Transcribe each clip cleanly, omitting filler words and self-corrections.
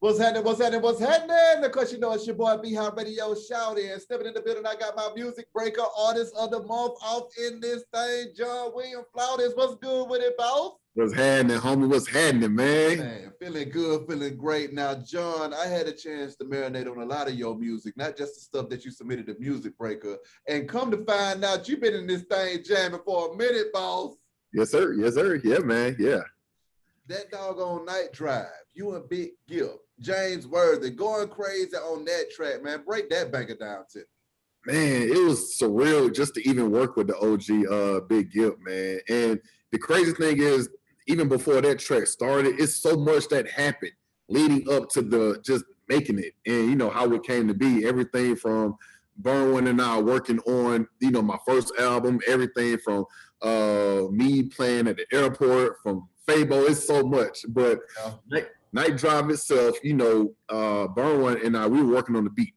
What's happening? What's happening? What's happening? Because you know it's your boy B-Hop Radio Shout In. Stepping in the building, I got my music breaker artist of the month off in this thing, John William Flute. What's good with it, boss? What's happening, homie? What's happening, Man, feeling good, feeling great. Now, John, I had a chance to marinate on a lot of your music, not just the stuff that you submitted to Music Breaker. And come to find out, you've been in this thing jamming for a minute, boss. Yes, sir. Yes, sir. Yeah, man. Yeah. That doggone Night Drive, you and Big Gipp, James Worthy, going crazy on that track, man. Break that banker down to me. Man, it was surreal just to even work with the OG Big Gipp, man. And the crazy thing is, even before that track started, it's so much that happened leading up to the just making it, and you know how it came to be. Everything from Burn One and I working on, you know, my first album, everything from me playing at the airport, from Fabo, it's so much. But Night Drive itself, you know, Burn One and I, we were working on the beat,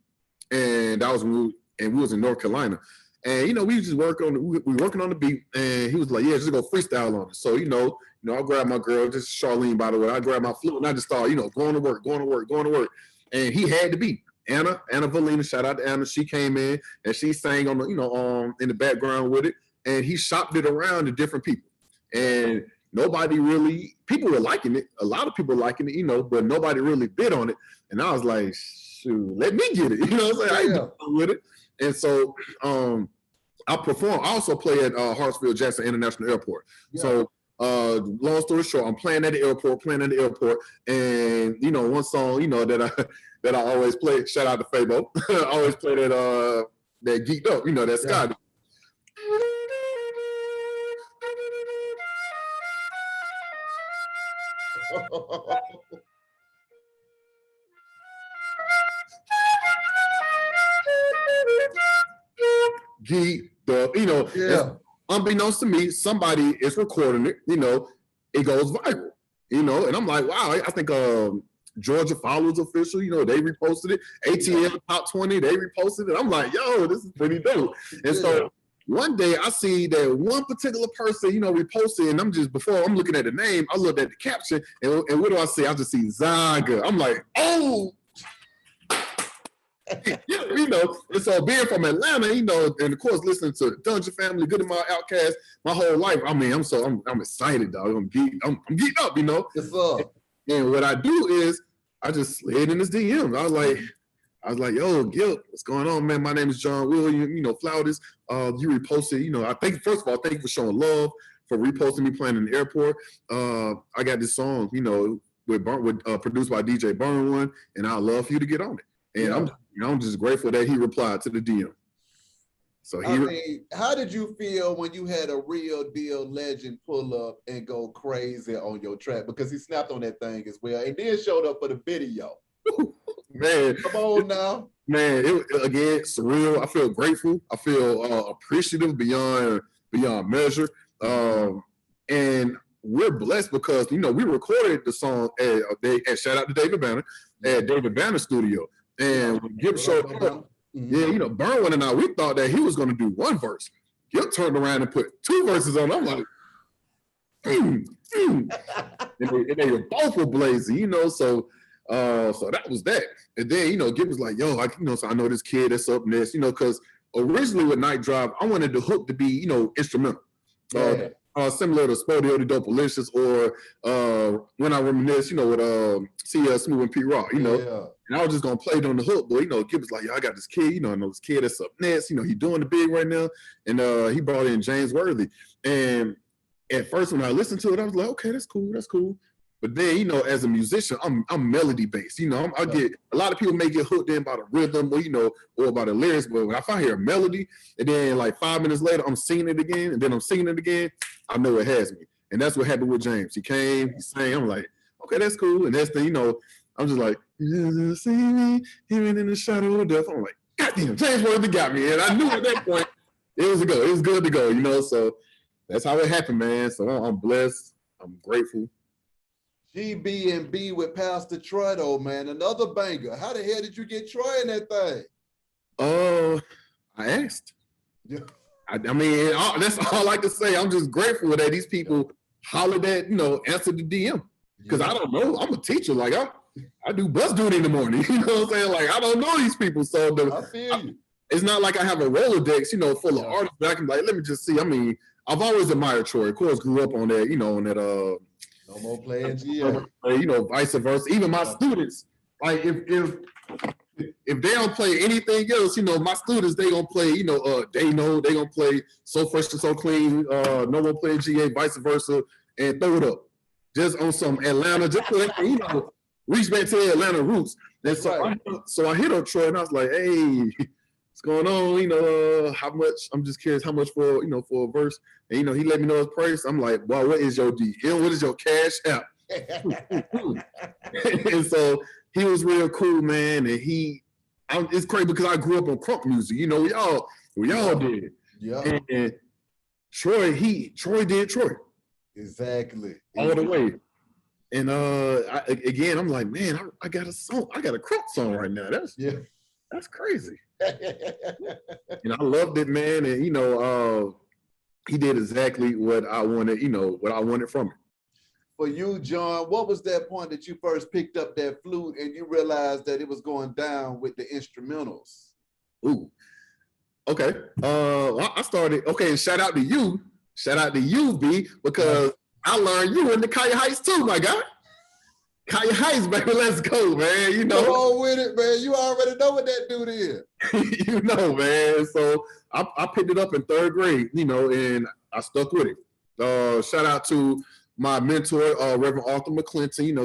and that was when we was in North Carolina. And you know, we just working on the beat, and he was like, "Yeah, just go freestyle on it." So you know, I grabbed my girl, just Charlene, by the way. I grabbed my flute, and I just started, you know, going to work. And he had the beat. Anna Valina, shout out to Anna. She came in and she sang on the, you know, in the background with it, and he shopped it around to different people. And nobody really, people were liking it. A lot of people liking it, you know, but nobody really bid on it. And I was like, shoot, let me get it. You know what I'm saying? I ain't with it. And so I perform. I also play at Hartsfield Jackson International Airport. Yeah. So long story short, I'm playing at the airport, and you know, one song, you know, that I always play. Shout out to Fabo. I always play that Geeked Up. You know, that Scotty. Geeked Up, you know, unbeknownst to me, somebody is recording it, you know, it goes viral, you know, and I'm like, wow, I think Georgia Follows Official, you know, they reposted it, ATL Top 20, they reposted it. I'm like, yo, this is pretty dope. And so one day I see that one particular person, you know, reposted, and before I'm looking at the name, I looked at the caption, and what do I see? I just see Zaga. I'm like, oh, you know, and so being from Atlanta, you know, and of course listening to Dungeon Family, Good and My Outcast, my whole life. I mean, I'm excited, dog. I'm geeked up, you know. Yes, sir. And what I do is I just slid in his DM. I was like, yo, Gipp, what's going on, man? My name is John William, you know, Flautist. You reposted, you know, I think, first of all, thank you for showing love, for reposting me playing in the airport. I got this song, you know, produced by DJ Burn One, and I'd love for you to get on it. And I'm just grateful that he replied to the DM. So how did you feel when you had a real deal legend pull up and go crazy on your track? Because he snapped on that thing as well, and then showed up for the video. Man, come on now. Man, again, surreal. I feel grateful. I feel appreciative beyond measure. And we're blessed because, you know, we recorded the song at shout out to David Banner at David Banner Studio. And when Gipp showed up, you know, Burn One and I, we thought that he was going to do one verse. Gipp turned around and put two verses on. I'm like, and they were both were blazing, you know. So that was that. And then, you know, Gipp was like, yo, so I know this kid that's up next, you know, because originally with Night Drive, I wanted the hook to be, you know, instrumental. Similar to Spodio the Dopalicious, or When I Reminisce, you know, with C.L. Smooth and P. Rock, you know. Yeah. And I was just gonna play it on the hook, but you know, Gipp was like, yo, I got this kid, you know, I know this kid that's up next, you know, he doing the big right now. And he brought in James Worthy. And at first when I listened to it, I was like, okay, that's cool. But then, you know, as a musician, I'm melody based. You know, I get a lot of people may get hooked in by the rhythm, or you know, or by the lyrics. But if I hear a melody, and then like 5 minutes later, I'm singing it again, and then I'm singing it again, I know it has me. And that's what happened with James. He came, he sang. I'm like, okay, that's cool. And that's the, you know, I'm just like, see me, even in the shadow of death. I'm like, goddamn, James Worthy got me. And I knew at that point it was a go. It was good to go, you know. So that's how it happened, man. So I'm blessed. I'm grateful. GB&B with Pastor Troy, though, man. Another banger. How the hell did you get Troy in that thing? I asked. Yeah. I mean, that's all I can say. I'm just grateful that these people hollered at, you know, answered the DM. Because I don't know. I'm a teacher. Like, I do bus duty in the morning. You know what I'm saying? Like, I don't know these people. So I feel you. It's not like I have a Rolodex, full of artists that I can be like, let me just see. I mean, I've always admired Troy. Of course, grew up on that, on that No More Playing GA. Vice versa. Even my students, like if they don't play anything else, my students, they gonna play, they know they gonna play So Fresh and So Clean, No More Playing GA, vice versa, and throw it up. Just on some Atlanta, just so they can, reach back to the Atlanta roots. And so I hit up Troy and I was like, hey, what's going on? How much? I'm just curious how much for a verse. And he let me know his price. I'm like, wow, what is your DM? What is your cash app? And so he was real cool, man. And it's crazy because I grew up on crunk music. We all did. Yeah. And Troy did Troy. Exactly. All the way. And I'm like, man, I got a song. I got a crunk song right now. That's crazy. And I loved it, man. And he did exactly what I wanted, what I wanted from it. For you, John, what was that point that you first picked up that flute and you realized that it was going down with the instrumentals? Ooh. Okay. I started, and shout out to you. Shout out to you, B, because I learned you in the Kaya Heights too, my guy. Kaya Heights, baby, let's go, man. Come on with it, man. You already know what that dude is. Man. So I picked it up in 3rd grade, and I stuck with it. Shout out to my mentor, Reverend Arthur McClinton.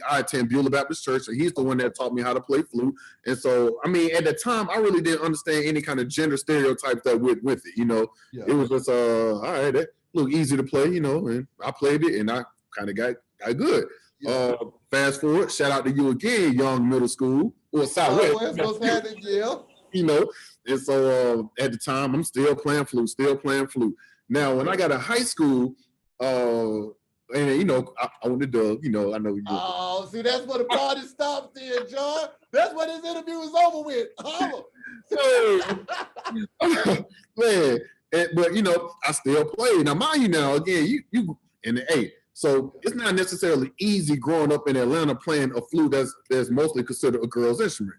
I attend Beulah Baptist Church, and he's the one that taught me how to play flute. And so, I mean, at the time, I really didn't understand any kind of gender stereotypes that went with it. It was just, all right, that looked easy to play, and I played it, and I kind of got good. Yeah. Fast forward, shout out to you again, Young Middle School or Southwest. What's happening, Jill? And so at the time, I'm still playing flute. Now, when I got to high school, and I wanted to, I know you. Oh, see, that's what the party stopped there, John. That's what this interview is over with. Man, but I still play. Now, mind you, now again, you in the A. So it's not necessarily easy growing up in Atlanta playing a flute that's mostly considered a girl's instrument.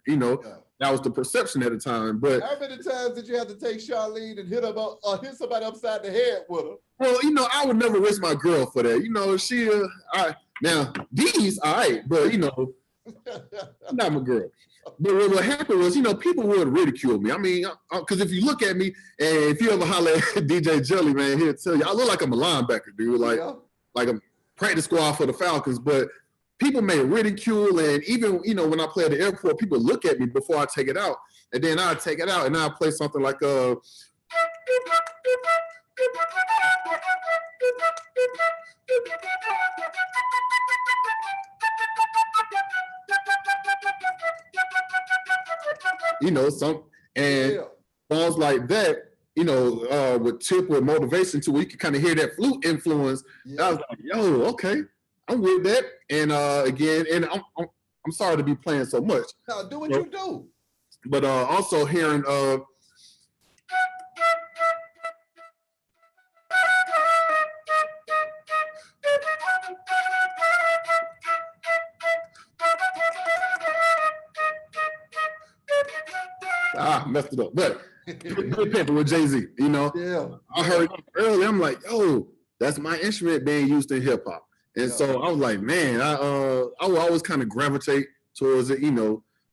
That was the perception at the time. But how many times did you have to take Charlene and hit somebody upside the head with her? Well, I would never risk my girl for that. She, now these, all right, but not my girl. But what happened was, people would ridicule me. I mean, because if you look at me, and if you ever holler at DJ Jelly, man, he'll tell you, I look like I'm a linebacker, dude. Like I'm practice squad for the Falcons, but people may ridicule, and even when I play at the airport, people look at me before I take it out, and then I take it out and I play something like songs like that. With tip with motivation to where you can kind of hear that flute influence. Yeah. I was like, yo, okay, I'm with that. And again, and I'm sorry to be playing so much. No, do what you do. But also hearing messed it up. But Good Pepper with Jay-Z, Yeah. I heard earlier, I'm like, yo, that's my instrument being used in hip hop. And so I was like, man, I will always kind of gravitate towards it,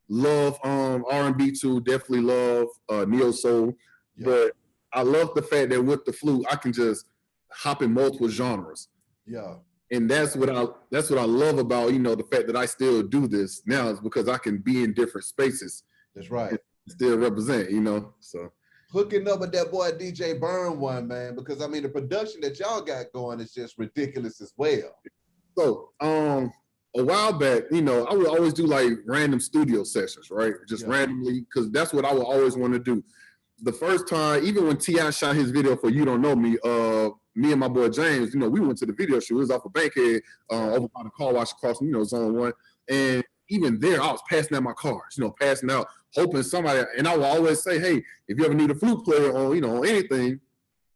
love R&B too, definitely love neo soul. Yeah. But I love the fact that with the flute, I can just hop in multiple genres. Yeah. And that's what I love about, the fact that I still do this now is because I can be in different spaces. That's right. Still represent, so. Hooking up with that boy DJ Burn one, man, because I mean the production that y'all got going is just ridiculous as well. So a while back, I would always do like random studio sessions, right? Just randomly, because that's what I would always want to do. The first time, even when T.I. shot his video for You Don't Know Me, me and my boy James, we went to the video shoot. It was off of Bankhead, over by the car wash across, Zone 1. And even there, I was passing out my cars, passing out, hoping somebody, and I will always say, hey, if you ever need a flute player on, on anything,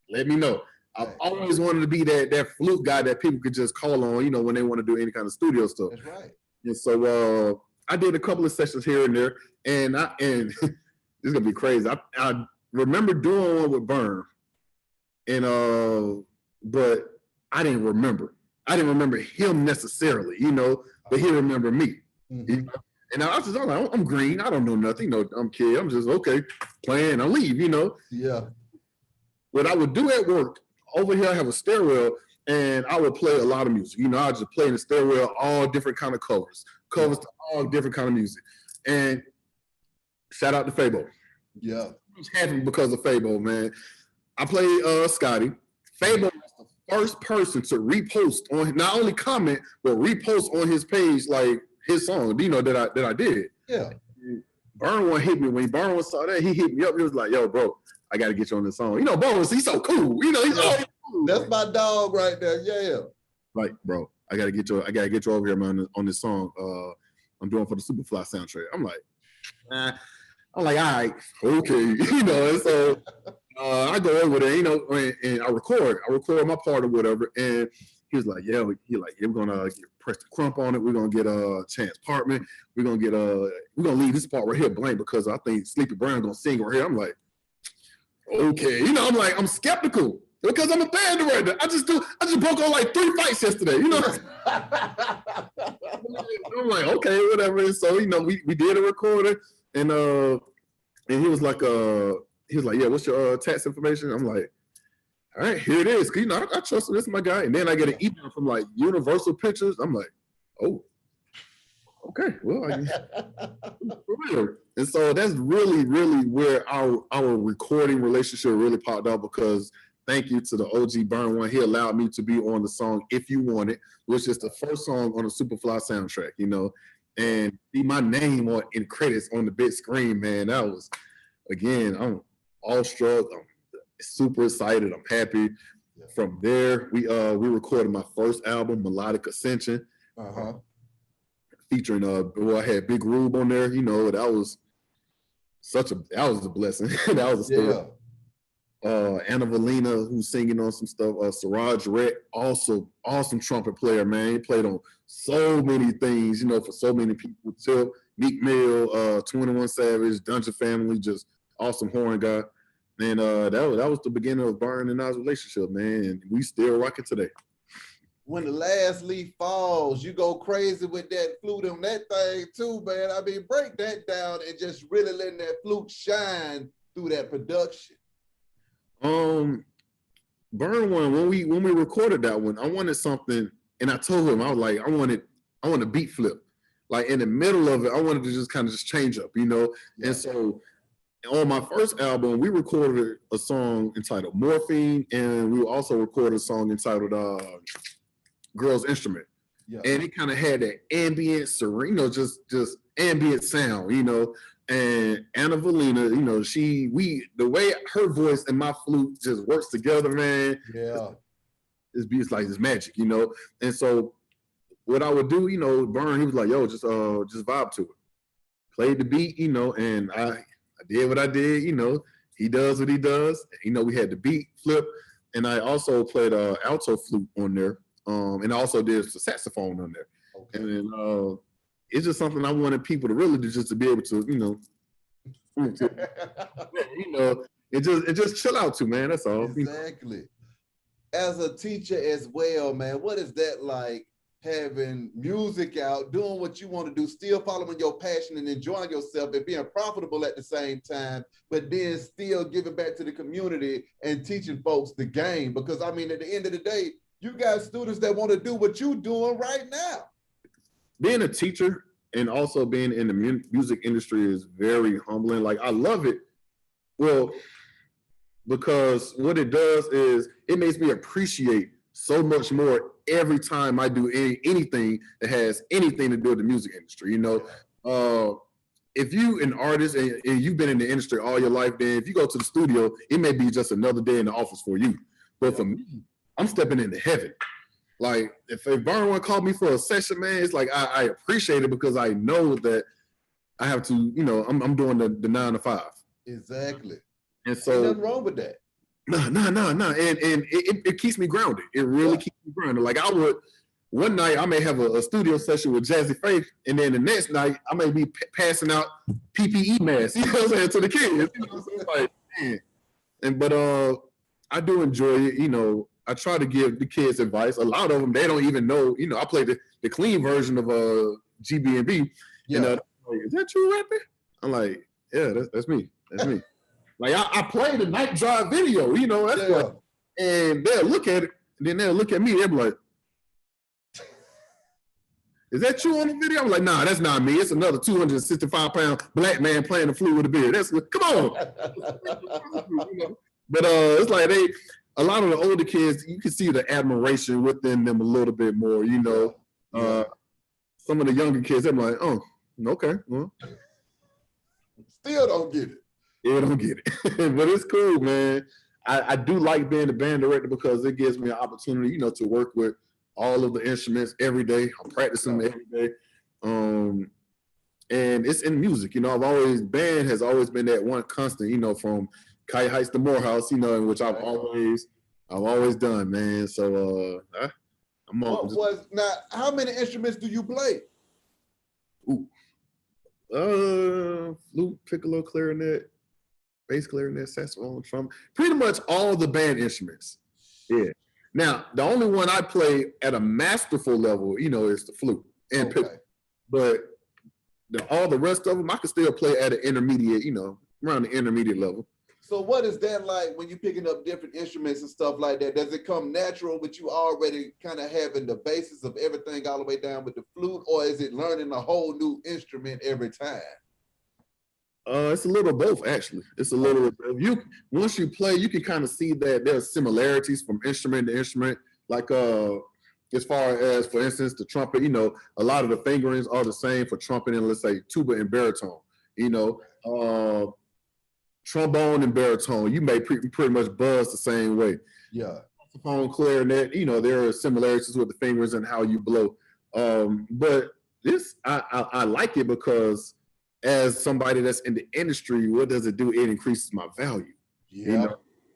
let me know. I've always wanted to be that flute guy that people could just call on, when they want to do any kind of studio stuff. That's right. And so I did a couple of sessions here and there, and this is gonna be crazy. I remember doing one with Burn, and but I didn't remember. I didn't remember him necessarily, but he remembered me. Mm-hmm. And I was just, I'm like, I'm green. I don't know nothing. I'm kid. I'm just okay playing. I leave. Yeah. What I would do at work over here, I have a stairwell, and I would play a lot of music. I just play in the stairwell, all different kind of covers to all different kind of music. And shout out to Fabo. Yeah. It was happening because of Fabo, man. I played Scotty. Fabo was the first person to repost on, not only comment, but repost on his page, like his song, that I did. Yeah. Burn one hit me. When Burn one saw that, he hit me up. He was like, yo, bro, I got to get you on this song. Burn, he's so cool. He's always cool. That's my dog right there. Yeah. Like, bro, I gotta get you over here, man, on this song. I'm doing for the Superfly soundtrack. I'm like, all right, okay, and so I go over there, and I record my part or whatever, and he was like, yeah, we're gonna press the crump on it. We're gonna get Chance Partman. We're gonna leave this part right here blank because I think Sleepy Brown gonna sing right here. I'm like, okay, I'm skeptical because I'm a band director. I just broke on like 3 fights yesterday, I'm like, okay, whatever. And so we did a recording, and he was like, yeah, what's your tax information? I'm like, all right, here it is. Cause I trust him. This is my guy. And then I get an email from like Universal Pictures. I'm like, oh, okay, well, for real. And so that's really, really where our recording relationship really popped out, because thank you to the OG Burn one. He allowed me to be on the song If You Want It, which is the first song on the Superfly soundtrack, and see my name in credits on the big screen, man. That was, again, I'm awestruck. I'm super excited. I'm happy. Yeah. From there, we recorded my first album, Melodic Ascension, featuring I had Big Rube on there. That was a blessing. That was a story. Anna Valina, who's singing on some stuff. Siraj Rett, also awesome trumpet player, man. He played on so many things, for so many people. Tip, Meek Mill, 21 Savage, Dungeon Family, just awesome horn guy. And that was the beginning of Burn and I's relationship, man. And we still rock it today. When the last leaf falls, you go crazy with that flute on that thing too, man. I mean, break that down and just really letting that flute shine through that production. Burn one, when we recorded that one, I wanted something, and I told him, I was like, I want a beat flip. Like in the middle of it, I wanted to just kind of change up, Yeah. And so on my first album, we recorded a song entitled Morphine, and we also recorded a song entitled Girl's Instrument. Yeah. And it kind of had that ambient, serene, just ambient sound, And Anna Valina, the way her voice and my flute just works together, man. Yeah. It's like it's magic, And so what I would do, Burn, he was like, yo, just vibe to it. Played the beat, and I did what I did, He does what he does. We had the beat flip, and I also played alto flute on there. And I also did the saxophone on there. Okay. And then it's just something I wanted people to really do, just to be able to, it just chill out to, man. That's all. Exactly. As a teacher as well, man, what is that like, having music out, doing what you want to do, still following your passion and enjoying yourself and being profitable at the same time, but then still giving back to the community and teaching folks the game? Because I mean, at the end of the day, you got students that want to do what you're doing right now. Being a teacher and also being in the music industry is very humbling. Like, I love it. Well, because what it does is it makes me appreciate so much more every time I do anything that has anything to do with the music industry. If you an artist and you've been in the industry all your life, then if you go to the studio, it may be just another day in the office for you. But for me, I'm stepping into heaven. Like, if Burn one called me for a session, man, it's like I appreciate it, because I know that I have to, I'm doing the 9 to 5. Exactly. And so ain't nothing wrong with that. No. And it keeps me grounded. It really keeps me grounded. Like, I would, one night I may have a studio session with Jazzy Faith, and then the next night I may be passing out PPE masks, you know what I'm saying, to the kids. You know what I'm saying? Like, man. But I do enjoy it. You know, I try to give the kids advice. A lot of them, they don't even know. You know, I play the clean version of GBNB. Yeah. And like, is that you rapping? I'm like, yeah, that's me. That's me. Like I play the Night Drive video. You know, that's what. And they'll look at it, and then they'll look at me. They'll be like, is that you on the video? I'm like, nah, that's not me. It's another 265-pound black man playing the flute with a beard. That's come on. But it's like a lot of the older kids, you can see the admiration within them a little bit more, you know. Some of the younger kids, they're like, oh, okay. Well. Still don't get it. Yeah, don't get it. But it's cool, man. I do like being the band director because it gives me an opportunity, you know, to work with all of the instruments every day. I'm practicing them every day. And it's in music, you know. Band has always been that one constant, you know, from Kite Heights to Morehouse, you know, in which I've always done, man. So I'm on. Now, how many instruments do you play? Flute, piccolo, clarinet, bass clarinet, saxophone, trumpet, pretty much all the band instruments. Yeah. Now, the only one I play at a masterful level, you know, is the flute. And but all the rest of them, I can still play at an intermediate, you know, around the intermediate level. So what is that like when you're picking up different instruments and stuff like that? Does it come natural with you already kind of having the basis of everything all the way down with the flute, or is it learning a whole new instrument every time? It's a little both, actually. It's a little both. Once you play, you can kind of see that there's similarities from instrument to instrument. Like as far as, for instance, the trumpet, you know, a lot of the fingerings are the same for trumpet and, let's say, tuba and baritone. You know, trombone and baritone, you may pretty much buzz the same way. Yeah. Saxophone, clarinet, you know, there are similarities with the fingers and how you blow. But this, I like it because as somebody that's in the industry, what does it do? It increases my value. Yeah. You know?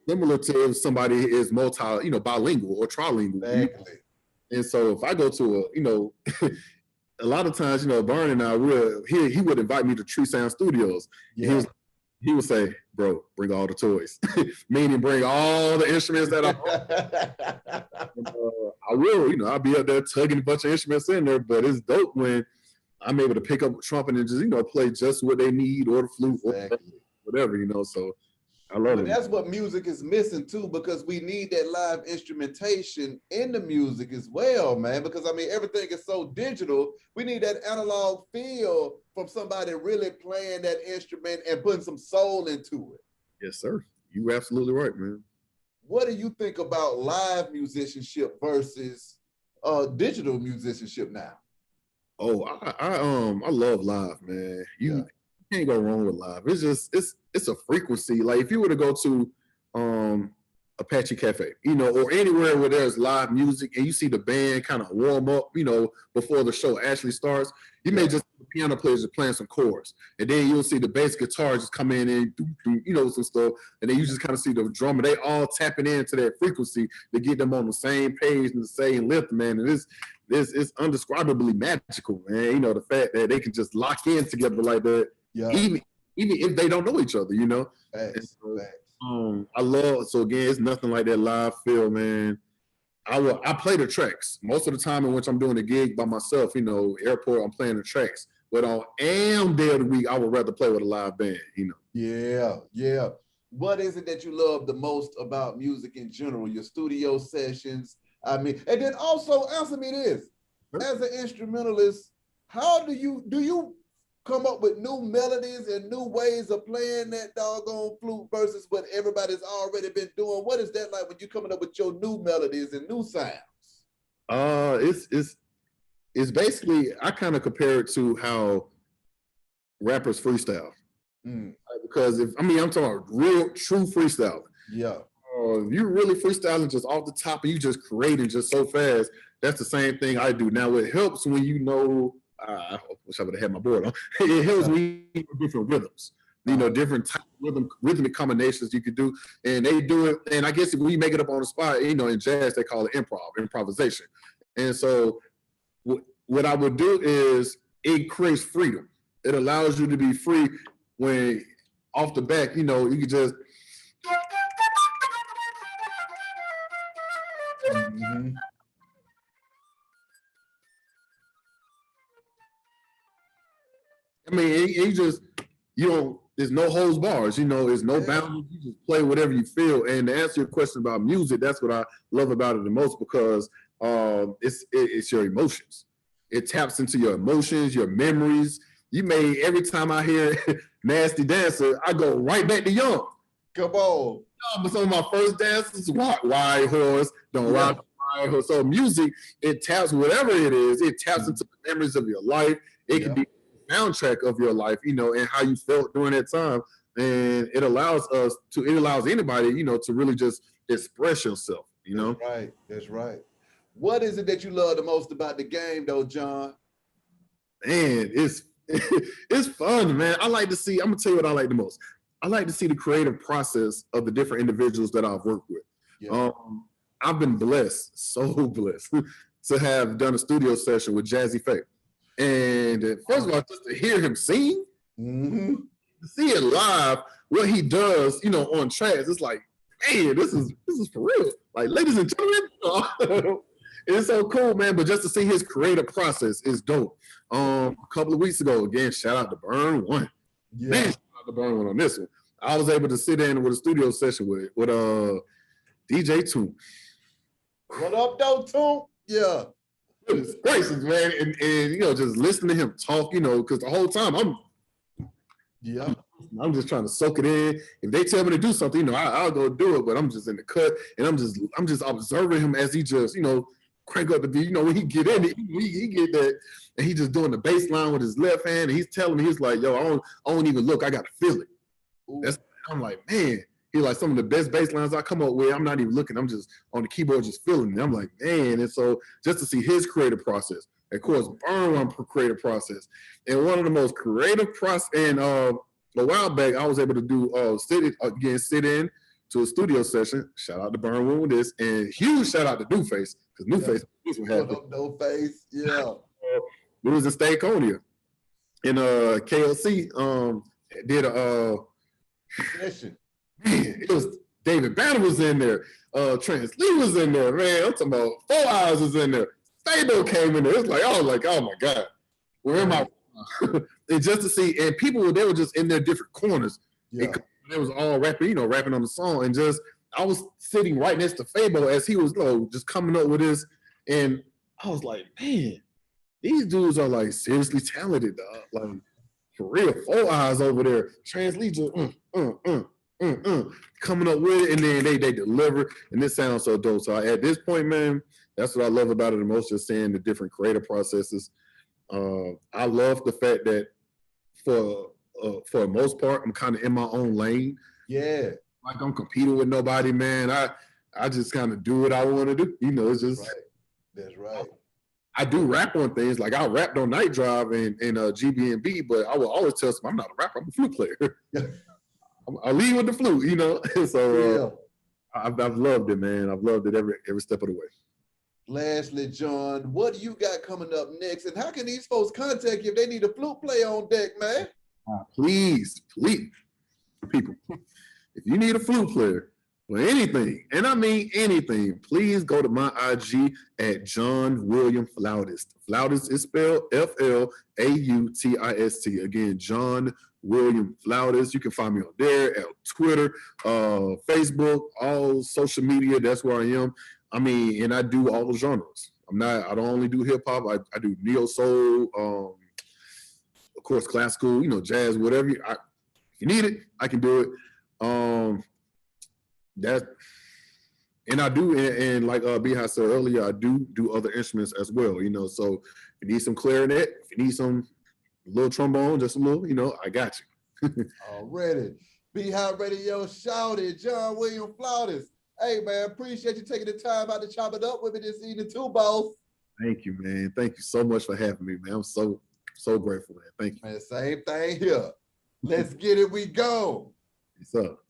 Similar to if somebody is bilingual or trilingual. Exactly. And so if I go to a lot of times, you know, Burn and I he would invite me to Tree Sound Studios. Yeah. He would say, bro, bring all the toys. Meaning bring all the instruments that I will, you know, I'll be up there tugging a bunch of instruments in there, but it's dope when I'm able to pick up a trumpet and just, you know, play just what they need, or the flute, or whatever, you know. So I love it. That's what music is missing too, because we need that live instrumentation in the music as well, man. Because I mean, everything is so digital. We need that analog feel from somebody really playing that instrument and putting some soul into it. Yes, sir. You're absolutely right, man. What do you think about live musicianship versus digital musicianship now? Oh, I love live, man. You can't go wrong with live. It's just it's a frequency. Like if you were to go to Apache Cafe, you know, or anywhere where there's live music and you see the band kind of warm up, you know, before the show actually starts, you may just see the piano players just playing some chords, and then you'll see the bass guitar just come in and you know, some stuff, and then you just kind of see the drummer. They all tapping into that frequency to get them on the same page and the same lift, man. And it's undescribably magical, man. You know, the fact that they can just lock in together like that, even if they don't know each other, you know. I love, so again, it's nothing like that live feel, man. I play the tracks most of the time in which I'm doing a gig by myself, you know, airport, I'm playing the tracks. But on day of the week, I would rather play with a live band, you know. Yeah. What is it that you love the most about music in general? Your studio sessions, I mean, and then also answer me this: as an instrumentalist, how do you come up with new melodies and new ways of playing that doggone flute versus what everybody's already been doing? What is that like when you're coming up with your new melodies and new sounds? It's basically, I kind of compare it to how rappers freestyle. Because I'm talking about real, true freestyle. Yeah. You really freestyling just off the top and you just creating just so fast. That's the same thing I do. Now it helps when you know, I wish I would have had my board on. It helps when you know different rhythms, you know, different type of rhythmic combinations you could do. And they do it. And I guess if we make it up on the spot, you know, in jazz, they call it improvisation. And so what I would do is it creates freedom. It allows you to be free when off the back, you know, you can just. Mm-hmm. I mean, it just, you know, there's no holds bars, you know, there's no boundaries. You just play whatever you feel. And to answer your question about music, that's what I love about it the most, because it's your emotions. It taps into your emotions, your memories. You may, every time I hear Nasty Dancer, I go right back to young. Come on. But some of my first dances, Wild Horse, Don't Rock Wild Horse. So music, it taps whatever it is. It taps into the memories of your life. It can be the soundtrack of your life, you know, and how you felt during that time. And it allows anybody, you know, to really just express yourself, you know? That's right. That's right. What is it that you love the most about the game, though, John? Man, it's fun, man. I like to see, I'm gonna tell you what I like the most. I like to see the creative process of the different individuals that I've worked with. Yeah. I've been blessed, so blessed, to have done a studio session with Jazzy Faye. And first of all, just to hear him sing, to see it live, what he does, you know, on tracks, it's like, man, this is for real. Like, ladies and gentlemen, it's so cool, man. But just to see his creative process is dope. A couple of weeks ago, again, shout out to Burn One. Yeah. Man, shout out to Burn One on this one. I was able to sit in with a studio session with DJ Toon. What up, though, Toon? Yeah. Goodness gracious, man. And you know, just listening to him talk, you know, because the whole time I'm just trying to soak it in. If they tell me to do something, you know, I'll go do it, but I'm just in the cut and I'm just observing him as he just, you know, crank up the beat. You know, when he get in it, he get that, and he just doing the bass line with his left hand, and he's telling me, he's like, yo, I don't even look, I gotta feel it. I'm like, man, he's like, some of the best bass lines I come up with, I'm not even looking, I'm just on the keyboard just feeling it. I'm like, man, and so just to see his creative process, of course, Burn One creative process, and one of the most creative process, and a while back, I was able to do sit in to a studio session. Shout out to Burn One with this, and huge shout out to New Face, because New Face is what happened. No Face, yeah. It was in Staconia, and KLC did a session. Man, it was David Banner was in there, Trans Lee was in there, man. I'm talking about 4 Hours was in there. Stable came in there. It's like, oh my God, where am I? And just to see, and people, they were just in their different corners. Yeah. They was all rapping on the song, and just I was sitting right next to Fabo as he was, you know, just coming up with this, and I was like, man, these dudes are like seriously talented, dog. Like for real, 4 Hours over there. Trans Lee just coming up with it, and then they deliver, and this sounds so dope. So at this point, man, that's what I love about it the most, just seeing the different creative processes. I love the fact that for the most part, I'm kind of in my own lane. Yeah. Like I'm competing with nobody, man. I just kind of do what I want to do. You know, it's just. Right. That's right. I do rap on things. Like I rapped on Night Drive and GBNB, but I will always tell someone I'm not a rapper, I'm a flute player. I lead with the flute, you know. So I've loved it, man. I've loved it every step of the way. Lastly, John, what do you got coming up next? And how can these folks contact you if they need a flute player on deck, man? Please, people, if you need a flute player for anything, and I mean anything, please go to my IG at John William Flautist. Flautist is spelled Flautist. Again, John William Flautist. You can find me on there, at Twitter, Facebook, all social media. That's where I am. I mean, and I do all the genres. I don't only do hip hop. I do neo soul, of course, classical, you know, jazz, whatever. If you need it, I can do it. And I do, and like Beehive said earlier, I do other instruments as well, you know. So if you need some clarinet, if you need some little trombone, just a little, you know, I got you. Already. Beehive Radio shouted, John William Flautist. Hey, man, appreciate you taking the time out to chop it up with me this evening too, boss. Thank you, man. Thank you so much for having me, man. I'm so grateful, man. Thank you. Man, same thing here. Let's get it. We go. What's up?